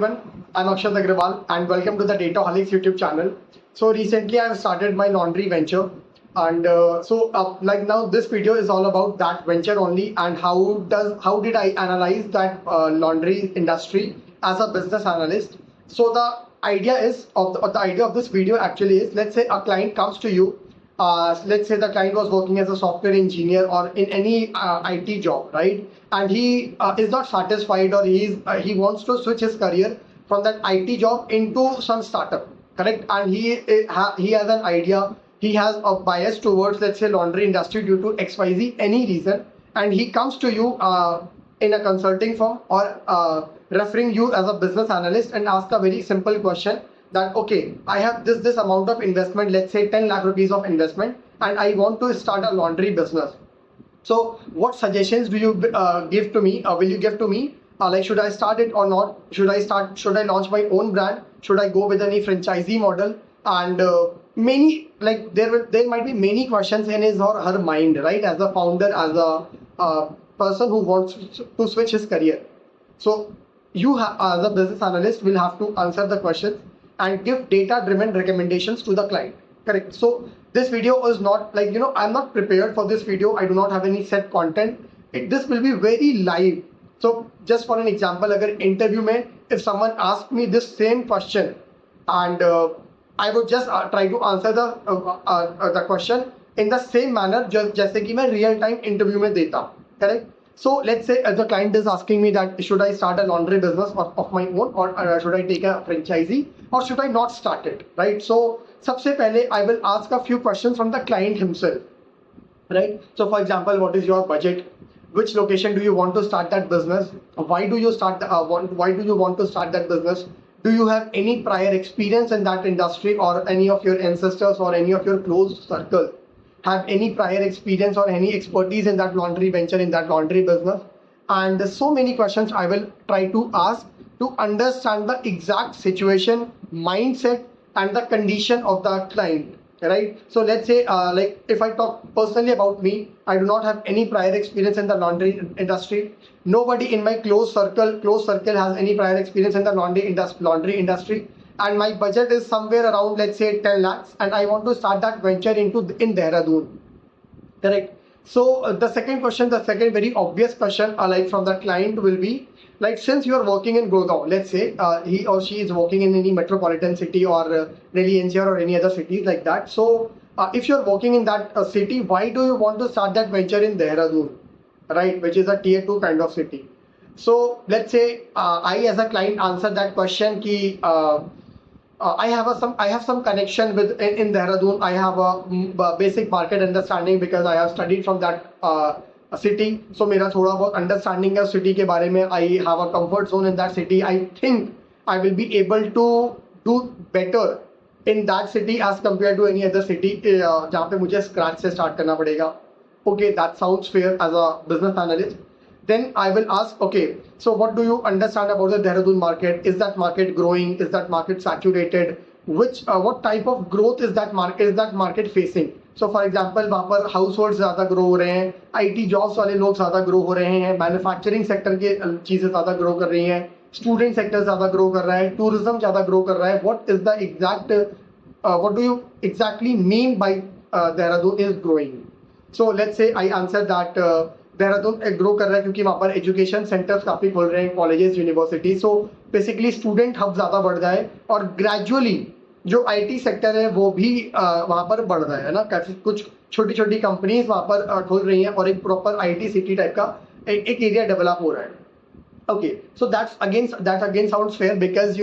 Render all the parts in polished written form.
everyone, I'm Akshat Agrawal and welcome to the Dataholics YouTube channel. So recently I've started my laundry venture and like now this video is all about that venture only and how did I analyze that laundry industry as a business analyst. So the idea of this video actually is, let's say a client comes to you. Let's say the client was working as a software engineer or in any IT job, right? And he is not satisfied, or he wants to switch his career from that IT job into some startup, correct? And he has an idea, he has a bias towards, let's say, laundry industry due to XYZ any reason, and he comes to you in a consulting firm or referring you as a business analyst and ask a very simple question that, okay, I have this amount of investment, let's say 10 lakh rupees of investment, and I want to start a laundry business. So what suggestions do you give to me? Will you give to me? Like, should I start it or not? Should I launch my own brand? Should I go with any franchisee model? And many, like, there might be many questions in his or her mind, right? As a founder, as a person who wants to switch his career. So you as a business analyst will have to answer the questions and give data-driven recommendations to the client. Correct. So this video is not like, I'm not prepared for this video. I do not have any set content. This will be very live. So just for an example, agar interview mein, if someone asked me this same question and I would just try to answer the question in the same manner, just jaise ki main real time interview mein deta. Correct. So let's say the client is asking me that should I start a laundry business of my own, or should I take a franchisee, or should I not start it, right? So sabse pehle I will ask a few questions from the client himself, right? So for example, what is your budget? Which location do you want to start that business? Why do you want to start that business? Do you have any prior experience in that industry, or any of your ancestors or any of your close circle have any prior experience or any expertise in that laundry venture, in that laundry business? And there's so many questions I will try to ask to understand the exact situation, mindset, and the condition of the client, right? So let's say, like, if I talk personally about me, I do not have any prior experience in the laundry industry. Nobody in my close circle has any prior experience in the laundry industry. And my budget is somewhere around, let's say, 10 lakhs, and I want to start that venture in Dehradun. Correct. So the second very obvious question, like from the client, will be like, since you are working in Gurgaon, let's say he or she is working in any metropolitan city or Delhi NCR or any other cities like that. So if you're working in that city, why do you want to start that venture in Dehradun, right? Which is a tier 2 kind of city. So let's say I as a client answer that question ki I have some connection with in Dehradun. I have a basic market understanding because I have studied from that city. So मेरा थोड़ा बहुत understanding है city के बारे में. I have a comfort zone in that city. I think I will be able to do better in that city as compared to any other city जहाँ पे मुझे scratch से start करना पड़ेगा. Okay, that sounds fair as a business analyst. Then I will ask, okay, so what do you understand about the Dehradun market? Is that market growing? Is that market saturated? What type of growth is that market facing? So for example, वहाँ पर households ज़्यादा grow हो रहे हैं, IT jobs वाले लोग ज़्यादा grow हो रहे हैं, manufacturing sector के चीज़ें ज़्यादा grow कर रही हैं, student sector ज़्यादा grow कर रहा है, tourism ज़्यादा grow कर रहा है. What do you exactly mean by Dehradun is growing? So let's say I answer that Dehradun grow कर रहा है क्योंकि वहाँ पर एजुकेशन सेंटर्स काफ़ी खुल रहे हैं, colleges, university. So basically student hub ज़्यादा बढ़ रहा है और ग्रेजुअली जो आईटी सेक्टर है वो भी वहाँ पर बढ़ रहा है ना. काफ़ी कुछ छोटी छोटी कंपनीज वहाँ पर खुल रही हैं और एक प्रॉपर आईटी सिटी टाइप का एक एरिया डेवलप हो रहा है. Okay, so that again sounds fair because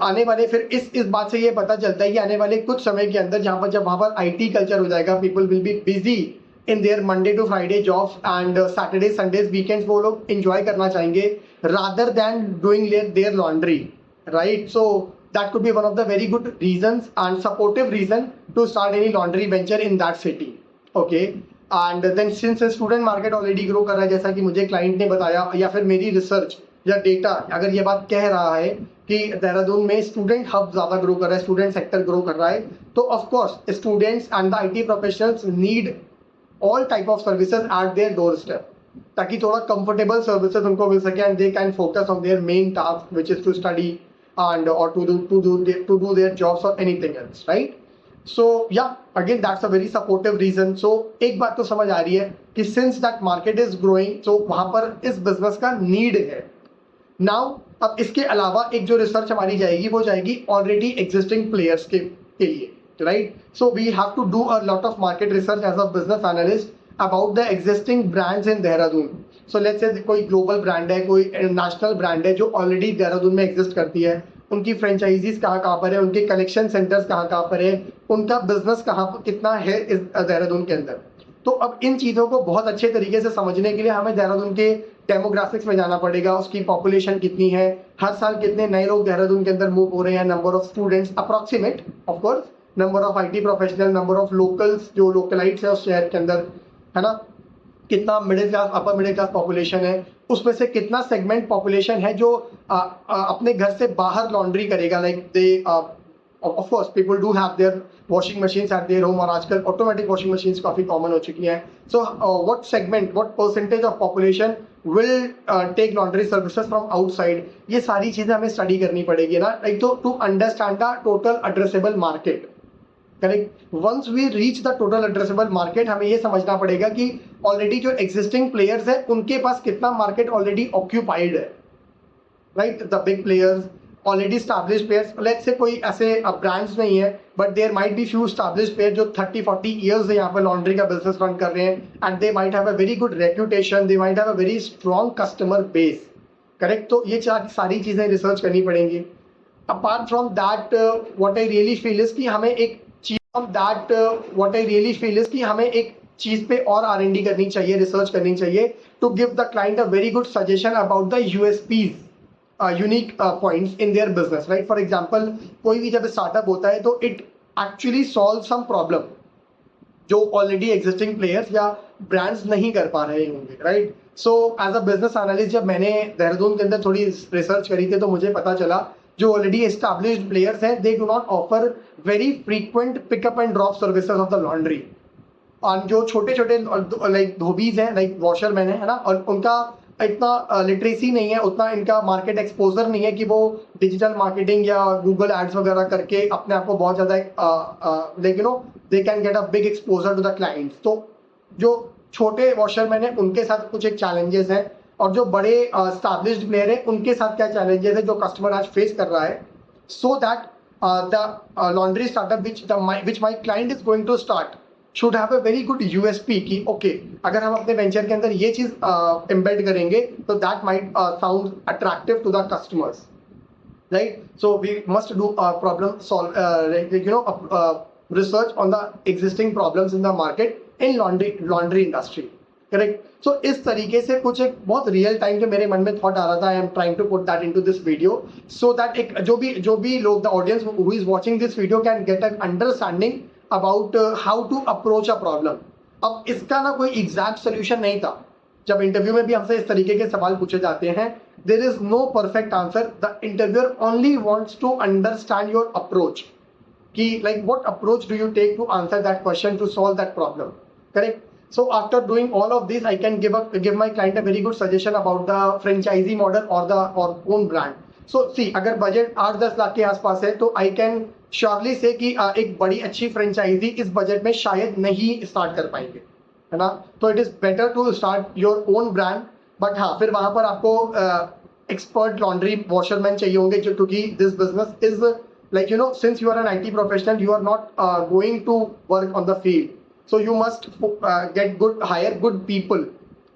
आने वाले फिर इस बात से ये पता चलता है कि आने वाले कुछ समय के अंदर जब वहाँ पर आईटी कल्चर हो जाएगा, people will be busy in their Monday to Friday jobs and Saturdays, Sundays, weekends वो लोग enjoy करना चाहेंगे rather than doing their laundry, right? So that could be one of the very good reasons and supportive reason to start any laundry venture in that city. Okay, and then since the student market already grow कर रहा है, जैसा कि मुझे client ने बताया या फिर मेरी research या data अगर ये बात कह रहा है कि देहरादून में student hub ज़्यादा grow कर रहा है, student sector grow कर रहा है, तो of course students and the IT professionals need all type of services at their doorstep. ताकि थोड़ा कंफर्टेबल सर्विसेज उनको मिल सके and they can focus on their main task which is to study and or to do their jobs or anything else, right? So yeah, again that's a very supportive reason. So एक बात तो समझ आ रही है कि since that market is growing, so वहाँ पर इस business का need है. Now अब इसके अलावा एक जो रिसर्च हमारी जाएगी वो जाएगी already existing players के लिए, right? So we have to do a lot of market research as a business analyst about the existing brands in Dehradun. So let's say कोई ग्लोबल ब्रांड है, कोई नेशनल ब्रांड है जो already Dehradun में exist करती है, उनकी फ्रेंचाइजीज कहाँ पर है, उनके कलेक्शन सेंटर्स कहाँ पर है, उनका बिजनेस कहाँ कितना है इस देहरादून के अंदर. तो अब इन चीज़ों को बहुत अच्छे तरीके से समझने के लिए हमें देहरादून के डेमोग्राफिक्स में जाना पड़ेगा. उसकी पॉपुलेशन कितनी है, हर साल कितने नए लोग देहरादून के अंदर मूव हो रहे हैं, number of students approximate, of course number of IT professional, number of locals जो लोकलाइट्स है उस शहर के अंदर, है ना, कितना middle class upper middle class population है, उसमें से कितना सेगमेंट पॉपुलेशन है जो अपने घर से बाहर लॉन्ड्री करेगा. Like they of course people do have their washing machines at their home और आजकल ऑटोमेटिक वॉशिंग मशीन्स काफ़ी कॉमन हो चुकी हैं. So what segment, what percentage of population will take laundry services from outside, ये सारी चीज़ें हमें स्टडी करनी पड़ेगी ना, लाइक तो to understand the total addressable market. Correct. Once we reach the total addressable market, हमें ये समझना पड़ेगा कि ऑलरेडी जो एग्जिस्टिंग प्लेयर्स है उनके पास कितना मार्केट ऑलरेडी ऑक्यूपाइड है, right. The big players, already established players, let's say कोई ऐसे ब्रांड्स नहीं है but there might be few established player जो 30-40 ईयर्स से यहाँ पर लॉन्ड्री का बिजनेस रन कर रहे हैं and they might have a very good reputation, they might have a very strong customer base. Correct. तो ये सारी चीज़ें रिसर्च करनी पड़ेंगी. Apart from that what I really feel is कि हमें एक चीज पे और R&D करनी चाहिए, रिसर्च करनी चाहिए to give the client a very good suggestion about the USPs, unique points in their business, right. For example कोई भी जब स्टार्टअप होता है तो it actually solve some problem जो ऑलरेडी एग्जिस्टिंग प्लेयर्स या ब्रांड्स नहीं कर पा रहे होंगे, right. So as a business analyst जब मैंने देहरादून के अंदर थोड़ी रिसर्च करी थी तो मुझे पता चला जो ऑलरेडी एस्टैब्लिश्ड प्लेयर्स हैं they do not offer very frequent pickup and drop services of the laundry. और जो छोटे छोटे लाइक धोबीज हैं, लाइक वॉशरमैन है ना, और उनका इतना लिटरेसी नहीं है, उतना इनका मार्केट एक्सपोजर नहीं है कि वो डिजिटल मार्केटिंग या गूगल एड्स वगैरह करके अपने आप को बहुत ज़्यादा like you know they can get a big exposure to the clients. तो जो छोटे वॉशरमैन हैं उनके साथ कुछ एक चैलेंजेस हैं और जो बड़े स्टैब्लिश्ड प्लेयर हैं उनके साथ क्या चैलेंजेस है जो कस्टमर आज फेस कर रहा है. So that the laundry startup which my client is going to start should have a very good USP कि ओके अगर हम अपने वेंचर के अंदर ये चीज़ एम्बेड करेंगे तो that might sound attractive to the customers, right. So we must do problem research on the existing problems in the market in laundry industry. Correct. So इस तरीके से कुछ एक बहुत रियल टाइम जो मेरे मन में थॉट आ रहा था, I am trying to put that into this video so that एक जो भी लोग, the audience who is watching this video can get an understanding about how to approach a problem. अब इसका ना कोई एग्जैक्ट सोल्यूशन नहीं था. जब इंटरव्यू में भी हमसे इस तरीके के सवाल पूछे जाते हैं, there is no perfect answer. The interviewer only wants to understand your approach कि like what approach do you take to answer that question, to solve that problem. Correct. So after doing all of this, I can give my client a very good suggestion about the franchisee model or own brand. So see, अगर budget 8-10 lakh के आसपास है तो I can surely say कि एक बड़ी अच्छी franchise इस बजट में शायद नहीं स्टार्ट कर पाएंगे, है ना. तो it is better to start your own brand. But हाँ, फिर वहाँ पर आपको एक्सपर्ट लॉन्ड्री वॉशरमैन चाहिए होंगे क्योंकि this business is like you know since you are an IT professional you are not going to work on the field. So you must hire good people,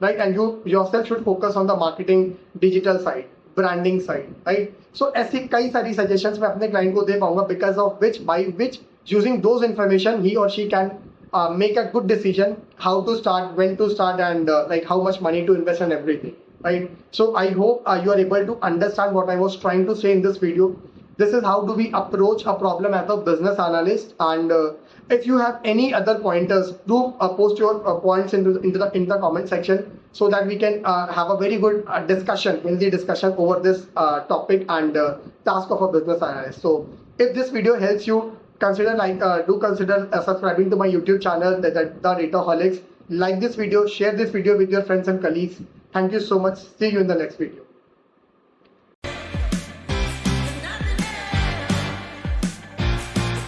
right? And you yourself should focus on the marketing, digital side, branding side, right? So ऐसी कई सारी suggestions मैं अपने client को दे पाऊंगा because of by which using those information he or she can make a good decision how to start, when to start, and like how much money to invest and everything, right? So I hope you are able to understand what I was trying to say in this video. This is how do we approach a problem as a business analyst. And if you have any other pointers, do post your points in the comment section so that we can have a very good healthy discussion over this topic and task of a business analyst. So if this video helps you, consider subscribing to my YouTube channel, the Dataholics. like this video, share this video with your friends and colleagues. Thank you so much. See you in the next video.